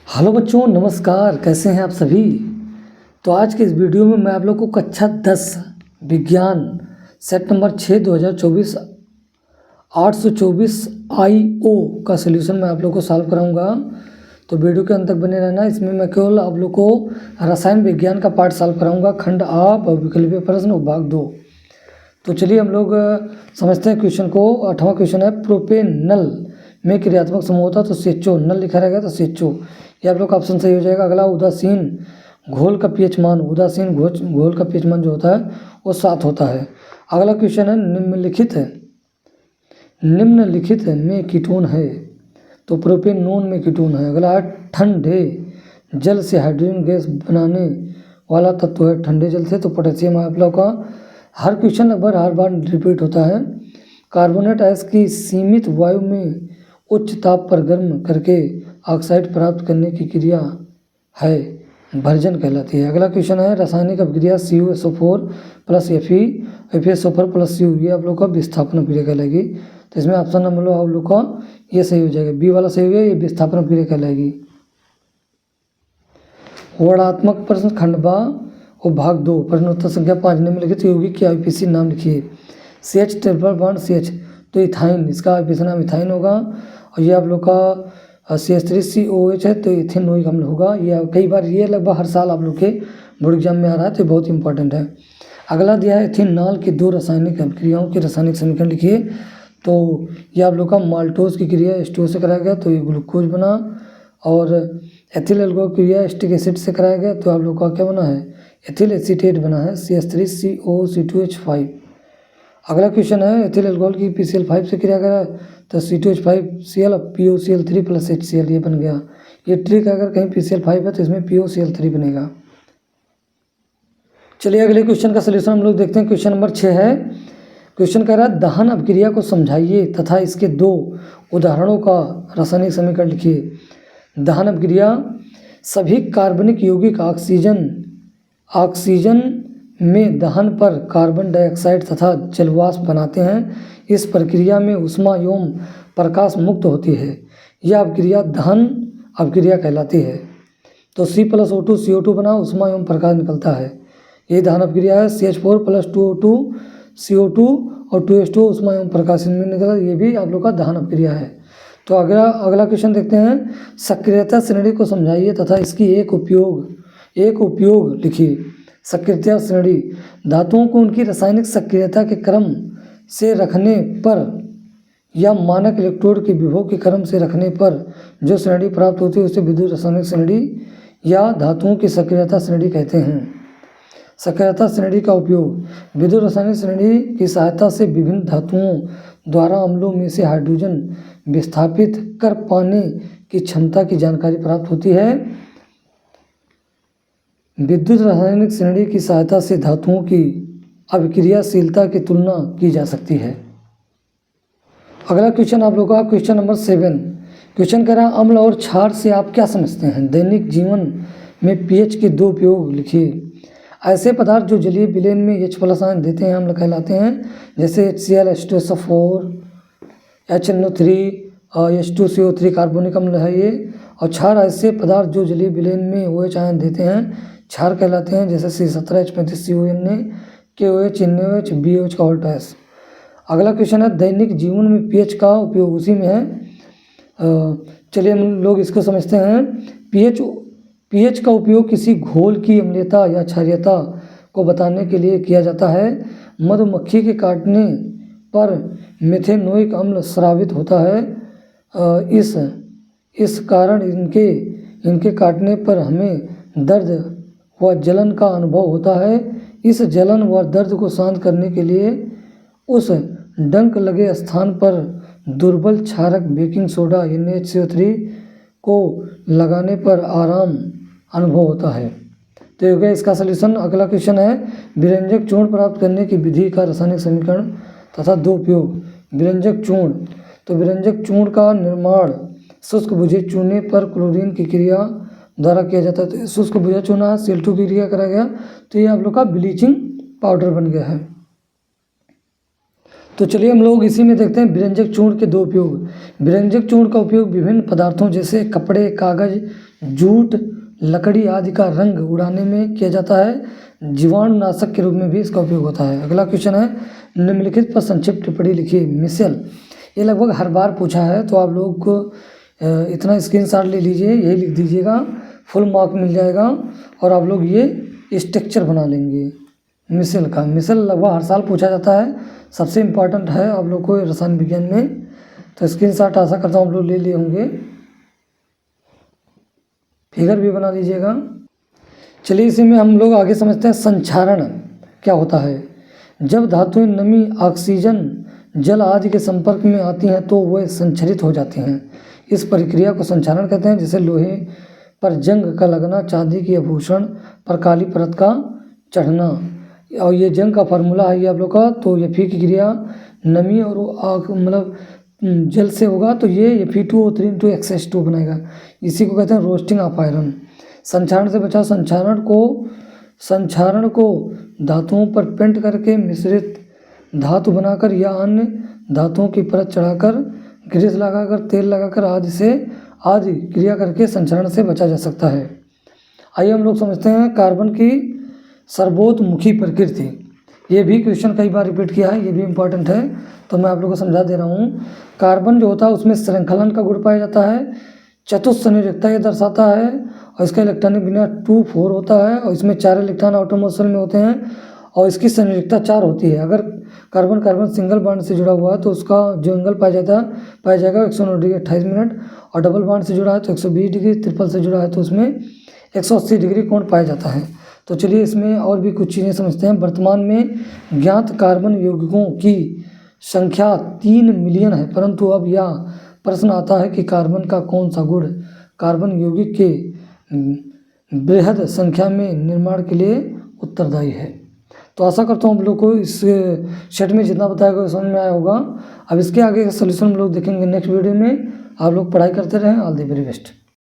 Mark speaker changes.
Speaker 1: Hello बच्चों, नमस्कार। कैसे हैं आप सभी। तो आज के इस वीडियो में मैं आप लोग को कक्षा 10 विज्ञान सेट नंबर 6 2024 824 IO का सलूशन मैं आप लोग को सॉल्व कराऊंगा। तो वीडियो के अंत तक बने रहना। इसमें मैं केवल आप लोग को रसायन विज्ञान का पार्ट सॉल्व कराऊंगा, खंड आ बहुविकल्पीय प्रश्न भाग 2। तो चलिए हम लोग समझते हैं क्वेश्चन को। 8वां क्वेश्चन है, प्रोपेनल में क्रियात्मक समूह होता तो CHO, नल लिखा रहेगा तो CHO, ये आप लोग का ऑप्शन सही हो जाएगा। अगला, उदासीन घोल का पीएच मान, उदासीन घोल का पीएच मान जो होता है वो 7 होता है। अगला क्वेश्चन है, निम्नलिखित में कीटोन है, तो प्रोपेनोन में कीटोन है। अगला है, ठंडे जल से हाइड्रोजन गैस बनाने वाला तत्व है ठंडे जल से, तो पोटेशियम है आप लोग का। हर क्वेश्चन लगभग हर बार रिपीट होता है। कार्बोनेट गैस की सीमित वायु में उच्च ताप पर गर्म करके ऑक्साइड प्राप्त करने की क्रिया है भर्जन कहलाती है। अगला क्वेश्चन है, रासायनिक अभिक्रिया CuSO4 plus FeSO4 plus Cu, ये आप लोग का विस्थापन अभिक्रिया कहलाएगी। तो इसमें ऑप्शन नंबर आप लोग का ये सही हो जाएगा, बी वाला सही हो गया, ये विस्थापन अभिक्रिया कहलाएगी। वर्णात्मक प्रश्न खंड बा और भाग 2, प्रश्नोत्तर संख्या 5, निम्नलिखित यौगिक की IUPAC नाम लिखिए। CH ट्रिपल बॉन्ड CH, तो इथाइन, इसका IUPAC नाम इथाइन होगा। और ये आप लोग का CH3COH है, तो इथेनोइक अम्ल होगा। ये कई बार ये लगभग हर साल आप लोग के बोर्ड एग्जाम में आ रहा है, तो बहुत इंपॉर्टेंट है। अगला दिया है, इथेनॉल की 2 रासायनिक अभिक्रियाओं के रासायनिक समीकरण लिखिए। तो ये आप लोग का माल्टोज की क्रिया H2O से कराया गया, तो ये ग्लूकोज बना। और एथिल एल्कोहल क्रिया एस्टिक एसिड से कराया गया, तो आप लोग का क्या बना है, एथिल एसीटेट बना है, CH3COC2H5। अगला क्वेश्चन है, एथिल एल्कोहल की PCl5 से क्रिया करा, तो C2H5Cl POCl3 प्लस HCl, ये बन गया। ये ट्रिक, अगर कहीं PCl5 है तो इसमें POCl3 बनेगा। चलिए अगले क्वेश्चन का सलूशन हम लोग देखते हैं। क्वेश्चन नंबर 6 है। क्वेश्चन कह रहा है, दहन अभिक्रिया को समझाइए तथा इसके 2 उदाहरणों का रासायनिक समीकरण लिखिए। दहन अभिक्रिया, सभी कार्बनिक यौगिक ऑक्सीजन में दहन पर कार्बन डाइऑक्साइड तथा जलवाष्प बनाते हैं। इस प्रक्रिया में ऊष्मा एवं प्रकाश मुक्त होती है। यह अभिक्रिया दहन अभिक्रिया कहलाती है। तो C+O2 CO2 बना, ऊष्मा एवं प्रकाश निकलता है, ये दहन अभिक्रिया है। CH4 + 2O2 CO2 और 2H2O ऊष्मा एवं प्रकाश इनमें निकला, ये भी आप लोग का दहन अभिक्रिया है। तो अगला क्वेश्चन देखते हैं, सक्रियता श्रेणी को समझाइए तथा इसकी एक उपयोग लिखिए। सक्रियता श्रेणी, धातुओं को उनकी रासायनिक सक्रियता के क्रम से रखने पर या मानक इलेक्ट्रोड के विभव के क्रम से रखने पर जो श्रेणी प्राप्त होती है उसे विद्युत रासायनिक श्रेणी या धातुओं की सक्रियता श्रेणी कहते हैं। सक्रियता श्रेणी का उपयोग, विद्युत रासायनिक श्रेणी की सहायता से विभिन्न धातुओं द्वारा अम्लों में से हाइड्रोजन विस्थापित कर पाने की क्षमता की जानकारी प्राप्त होती है। विद्युत रासायनिक श्रेणी की सहायता से धातुओं की अभिक्रियाशीलता की तुलना की जा सकती है। अगला क्वेश्चन आप लोगों का क्वेश्चन नंबर 7। क्वेश्चन कह रहा है, अम्ल और क्षार से आप क्या समझते हैं। दैनिक जीवन में pH के 2 उपयोग लिखिए। ऐसे पदार्थ जो जलीय विलयन में H+ आयन देते हैं अम्ल कहलाते हैं, जैसे HCl H2SO4, HNO3 और H2CO3 कार्बोनिक अम्ल है ये। और क्षार ऐसे पदार्थ जो जलीय विलयन में OH आयन देते हैं क्षार कहलाते हैं, जैसे C17H35CONa KOH NaOH BOH का ऑल्ट। अगला क्वेश्चन है, दैनिक जीवन में pH का उपयोग उसी में है। चलिए हम लोग इसको समझते हैं। pH का उपयोग किसी घोल की अम्लीयता या क्षारीयता को बताने के लिए किया जाता है। मधुमक्खी के काटने पर मेथेनोइक अम्ल स्रावित होता है। इस कारण इनके काटने पर हमें दर्द व जलन का अनुभव होता है। इस जलन व दर्द को शांत करने के लिए उस डंक लगे स्थान पर दुर्बल क्षारक बेकिंग सोडा NaHCO3 को लगाने पर आराम अनुभव होता है। तो ये हो गया इसका सलूशन। अगला क्वेश्चन है, विरंजक चूर्ण प्राप्त करने की विधि का रासायनिक समीकरण तथा 2 उपयोग। विरंजक चूर्ण, तो विरंजक चूर्ण का निर्माण शुष्क बुझे चूने पर क्लोरीन की क्रिया द्वारा किया जाता है। तो शुष्क बुझा चूना Cl2 की क्रिया करा गया, तो ये आप लोग का ब्लीचिंग पाउडर बन गया है। तो चलिए हम लोग इसी में देखते हैं विरंजक चूर्ण के 2 उपयोग। विरंजक चूर्ण का उपयोग विभिन्न पदार्थों जैसे कपड़े, कागज, जूट, लकड़ी आदि का रंग उड़ाने में किया जाता है। जीवाणुनाशक के रूप में भी इसका उपयोग होता है। अगला क्वेश्चन है, निम्नलिखित पर संक्षिप्त टिप्पणी लिखिए। मिसेल, ये लगभग हर बार पूछा है, तो आप लोग को इतना स्क्रीनशॉट ले लीजिए, यही लिख दीजिएगा, फुल मार्क मिल जाएगा और आप लोग ये स्ट्रक्चर बना लेंगे मिसेल का। मिसेल लगभग हर साल पूछा जाता है, सबसे इम्पॉर्टेंट है आप लोग को रसायन विज्ञान में। तो स्क्रीनशॉट आशा करता हूँ आप लोग ले लिए होंगे, फिगर भी बना लीजिएगा। चलिए इसी में हम लोग आगे समझते हैं संक्षारण क्या होता है। जब धातुएं नमी, ऑक्सीजन, जल आदि के संपर्क में आती हैं तो वे संक्षरित हो जाती हैं। इस प्रक्रिया को संक्षारण कहते हैं। जैसे लोहे पर जंग का लगना, चांदी के आभूषण पर काली परत का चढ़ना। और ये जंग का फार्मूला है ये आप लोग का। तो Fe की क्रिया नमी और मतलब जल से होगा, तो ये Fe2O3 × XH2 बनाएगा। इसी को कहते हैं रोस्टिंग ऑफ आयरन। संक्षारण से बचाव, संक्षारण को धातुओं पर पेंट करके मिश्रित धातु बनाकर या अन्य धातुओं की परत चढ़ाकर, ग्रीस लगाकर, तेल लगाकर आदि क्रिया करके संक्षारण से बचा जा सकता है। आइए हम लोग समझते हैं कार्बन की सर्वोतमुखी प्रकृति। ये भी क्वेश्चन कई बार रिपीट किया है, ये भी इम्पॉर्टेंट है, तो मैं आप लोगों को समझा दे रहा हूँ। कार्बन जो होता है उसमें श्रृंखलन का गुण पाया जाता है, चतुस्संयोजकता ये दर्शाता है, और इसका इलेक्ट्रॉनिक विन्यास 2,4 होता है, और इसमें 4 इलेक्ट्रॉन आउटर शेल में होते हैं, और इसकी संयोजकता 4 होती है। अगर कार्बन कार्बन सिंगल बॉन्ड से जुड़ा हुआ है तो उसका जो एंगल पाया जाएगा 109 डिग्री 28 मिनट, और डबल बॉन्ड से जुड़ा है तो 120 डिग्री, ट्रिपल से जुड़ा है तो उसमें 180 डिग्री कोण पाया जाता है। तो चलिए इसमें और भी कुछ चीज़ें समझते हैं। वर्तमान में ज्ञात कार्बन यौगिकों की संख्या 3 मिलियन है, परंतु अब यह प्रश्न आता है कि कार्बन का कौन सा गुण कार्बन यौगिक के बृहद संख्या में निर्माण के लिए उत्तरदायी है। तो आशा करता हूँ आप लोग को इस सेट में जितना बताया गया समझ में आया होगा। अब इसके आगे का सोल्यूशन हम लोग देखेंगे नेक्स्ट वीडियो में। आप लोग पढ़ाई करते रहें। All the very best.